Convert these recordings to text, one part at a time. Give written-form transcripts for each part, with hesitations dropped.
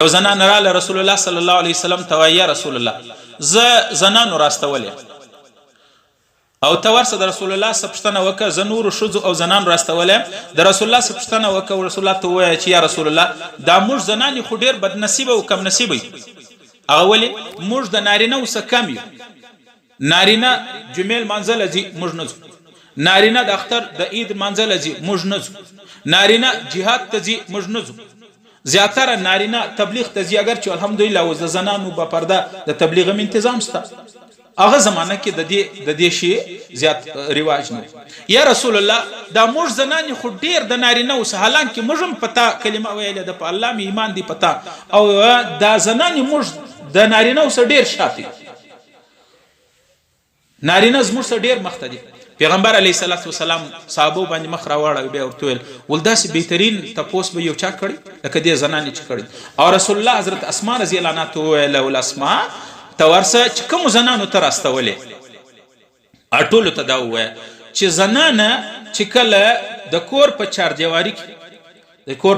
یو زنان راله رسول الله صلی الله علیه وسلم ته وایي یا رسول الله زه زنانو راستولې او ته ورسه د رسول الله څخه پوښتنه وکړه زه نورو ښځو او زنانو راستولې د رسول الله څخه پوښتنه وکړه او رسول الله ته ووایه چې یا رسول الله دا موږ زنانې خو ډېر بدنصیبه او کم نصیبه یو هغه ولې موږ د نارینهو څخه کم یو نارینه جمعې لمانځه ځي موږ نه ځو نارینه د اختر د عید لمانځه ځي موږ نه ځو نارینه جهاد ته ځي موږ نه ځو زیاتره نارینه تبلیغ ته ځي اگر چې الحمدلله اوس د زنانو په پرده د تبلیغ هم تنظیم شته هغه زمانه کې د دې شی زیات رواج نه یا رسول الله دا موږ زنانې خو ډېر د نارینه اوس حالانکه موږ هم پتا کلمه ویلې ده په الله مې ایمان دی پتا او دا زنانې موږ د نارینه اوس ډېر شاته نارینه زموږ سره ډېر مخته دي پیغمبر علیه الصلاة والسلام صحابو باندې مخ راواړه بیا ورته ویل ول داسې بهترین تپوس به یو چا کړی لکه دې زنانې چې کړی او رسول الله حضرت اسماء رضی الله عنها ته وویله ول اسماء ته ورسه چې کومو زنانو ته راستولې ټولو ته دا ووایه چې زنانه چې کله د کور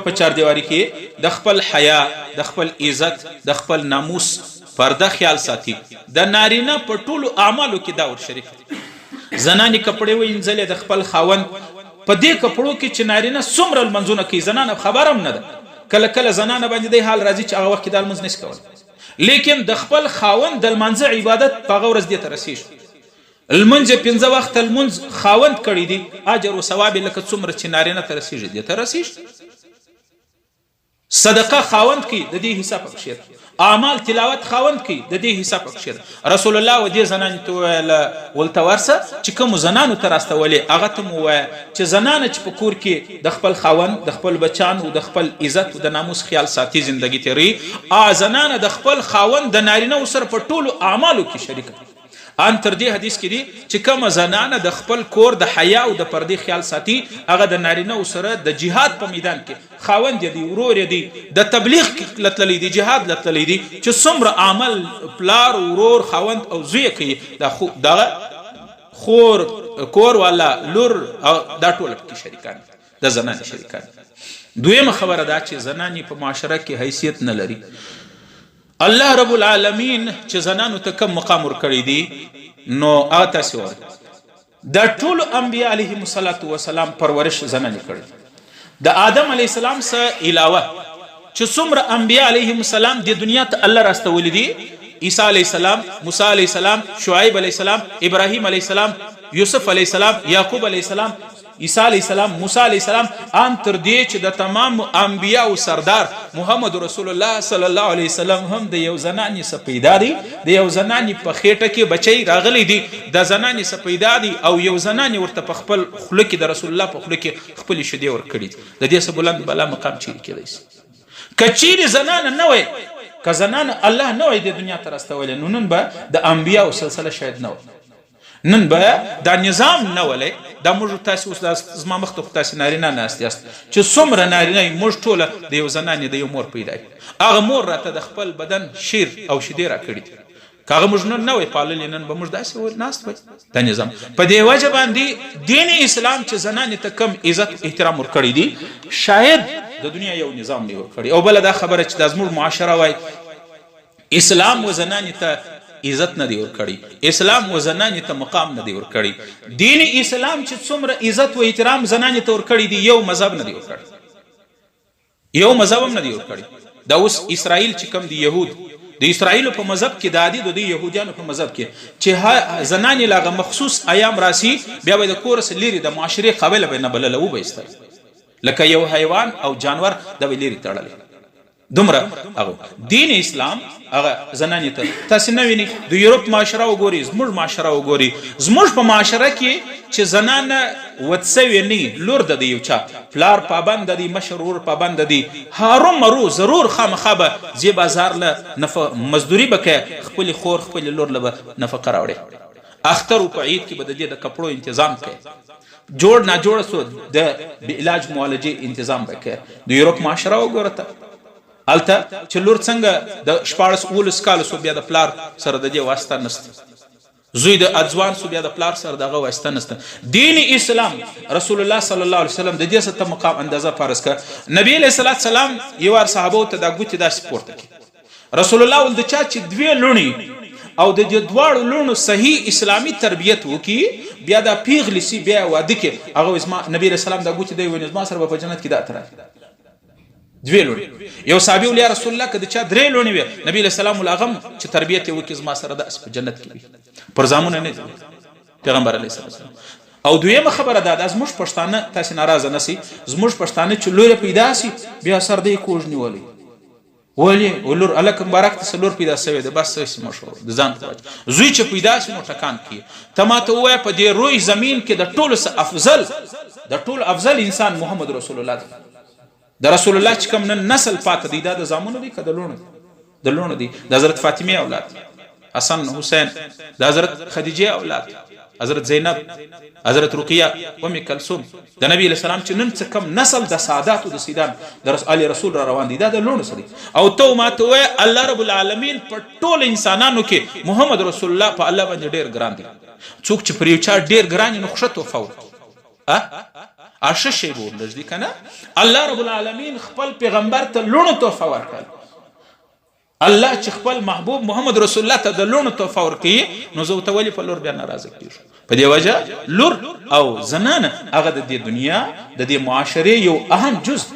په چاردیواري کې د خپل حیا د خپل عزت د خپل ناموس پرده خیال ساتي د نارینه په ټولو اعمالو کې دا ور شریک زنانې کپړې وینځلې د خپل خاوند په دې کپړو کې چې نارینه څومره لمنځونه کوي زنانه خبره هم نه ده کله کله زنانه باندې دی حال راځي چې هغه وخت کې د لمونځ نشي کولی لیکن د خپل خاوند د لمانځه عبادت په هغه ورځ دې ته رسېږي لمونځ پنځه وخته لمونځ خاوند کړی دی اجر او ثواب یې لکه څومره چې نارینه ته رسېږي دې ته رسېږي صدقه خاوند کوي د دې حساب پکښې اعمال تلاوت خاوند کوي د دې حساب پکښې رسول الله و دې زنانې ته وویله ولته ورسه چې کومو زنانو ته راستولې هغه ته مو ووایه چې زنانه چې په کور کې د خپل خاوند د خپل بچانو د خپل عزت او د ناموس خیال ساتي زندگی تیروي زنانه د خپل خاوند د نارینهو سره په ټولو اعمالو کې شریکه ان تر دې حدیث کې دي چې کومه زنانه د خپل کور د حیا او د پردې خیال ساتي هغه د نارینهو سره د جهاد په میدان کې خاوند دی ورور دی د تبلیغ لتللی دی جهاد لتللی دی چې څومره عمل پلار ورور خاوند او زوی کوي دا خور کور والا لور دا ټول کې شریکان د زنانه شریکان دویمه خبره دا چې زنانه په معاشره کې حیثیت نه لري الله رب العالمین چې زنانو ته کم مقام ورکړی دی نو هغه تاسې وایي د ټولو انبیا علیهم السلام پرورش زنانې کړی د آدم علیه السلام څخه علاوه چې څومره انبیا علیهم السلام د دنیا ته الله راستولی دي عیسی علیه السلام موسی علیه السلام شعیب علیه السلام ابراهیم علیه السلام یوسف علیه السلام یعقوب علیه السلام عیسی علیه السلام موسی علیه السلام ان تر دې چې د تمام انبیا او سردار محمد رسول الله صلی الله علیه وسلم هم د یو زنانې څخه پیدا دی د یو زنانې په خېټه کې بچی راغلی دی د زنانې څخه پیدا دی او یو زنانې ورته په خپل خوله کې د رسول الله په خوله کې خپلې شیدې ورکړي د دې څخه بلند بالا مقام چیرې کېدی شي که چیرې زنانه نه وای که زنانه الله نه وای د دنیا ته راستولی نو نن به د انبیاو سلسله شاید نه وای نن به دا نظام نه ولی دا موږ تاسې اوس زما مخته خو تاسې نارینه ناست یاست چې څومره نارینه یې موږ ټوله د یو زنانې د یو مور پیدا یو هغه مور راته د خپل بدن شیر او شیدې راکړي که هغه موږ نن نه وی پاللې نن به موږ داسې ناست وی دا نظام په دې وجه باندې دین اسلام چې زنانې ته کم عزت احترام ورکړی دي شاید د دنیا یو نظام دی ورکړی او بله دا خبره چې دا زموږ معاشره وای اسلام و زنانې ته عزت نه دی ورکړی اسلام و زنانې ته مقام نه دی ورکړی دین اسلام چې څومره عزت و احترام زنانې ته ورکړی دی یو مذهب نه دی ورکړی یو مذهب هم نه دی ورکړی دا اوس اسرائیل چې کم دی یهود د اسرائیلو په مذهب کې دا دي د یهودیانو په مذهب کې چې زنانې لاغه مخصوص ایام راسي بیا به د کور څخه لرې د معاشرې قابله به نه بلله وبایستل لکه یو حیوان او جانور دا به لرې تړلی دومره هغه دین اسلام هغه زنانې ته تاسې نه وینئ د یورپ معاشره وګورئ زموږ معاشره وګورئ زموږ په معاشره کې چې زنانه ود سوې نه لور د یو چا پلار پابند دی مشر ورور پابند دی هارو مرو ضرور خامخا به ځې بازار له مزدوري به کوې خپلې خور خپلې لور له به نفقه راوړې اختر په عید کې به د دې د کپړو انتظام کوې جوړ ناجوړه سو د علاج معالجې انتظام به کوې د یورپ معاشره وګوره ته هلته چې لور څنګه د 14-19 کالو سو بیا د پلار سره د دې واسطه نشته زوی د ځوان سو بیا د پلار سره دغه واسطه نسته. دین اسلام رسول الله صلی الله علیه وسلم د دې څه مقام اندازه فرض کړ. نبی علیہ الصلوۃ والسلام یو ور صحابه ته د ګوتې داسې پورته کړي. رسول الله ول د چا چې دوی لونی او د دې دواړو لونو صحیح اسلامی تربیت وکي بیا د پیغلی سی بیا واده کې هغه اسما نبی علیہ السلام د ګوتې دی ونیز ما سره په جنت کې دا تر دوی لونی. یو صحابي ول یا رسول الله کده چا درې لونی وي نبی علیہ السلام ولغم چې تربیت وکي ما سره د په جنت کې پر زامونه نه پیغمبر علیه السلام. او دویمه خبره ده زموږ پښتانه تاسو ناراضه نسی زموږ پښتانه چې لور پیدا سي بیا سر دی کوژ نیولې ولی ولور الک مبارک ته لور پیدا سوی ده بس څه مشهور د ځان ته زوی چې پیدا سي نو ټکان کی تماته وای په دې روی زمين کې د ټول افضل انسان محمد رسول الله د رسول الله چې کوم نسل پات دی دا د زامنو دی کده لونه دی د حضرت فاطمه اولاد حسن حسین د حضرت خدیجه اولاد حضرت زینب حضرت رقیه ام کلثوم د نبی علیہ السلام چې نن څه کم نسل د سادات او د سیدان د رسول را روان دي دا د لونه سړي. او تو ماته وای الله رب العالمین په ټول انسانانو کې محمد رسول الله په الله باندې ډیر ګران دي. څوک چې پر یو چا ډیر ګران نو خوشته فوت شی ورلږ دي کنه. الله رب العالمین خپل پیغمبر ته لونه تحفه ورکړ. الله چې خپل محبوب محمد رسول الله ته د لونه تحفه ورکړي نو زه ته ولی په لور بیا ناراضه کیږم. په دې وجه لور او زنانه هغه د دې دنیا د دې معاشره یو اهم جزء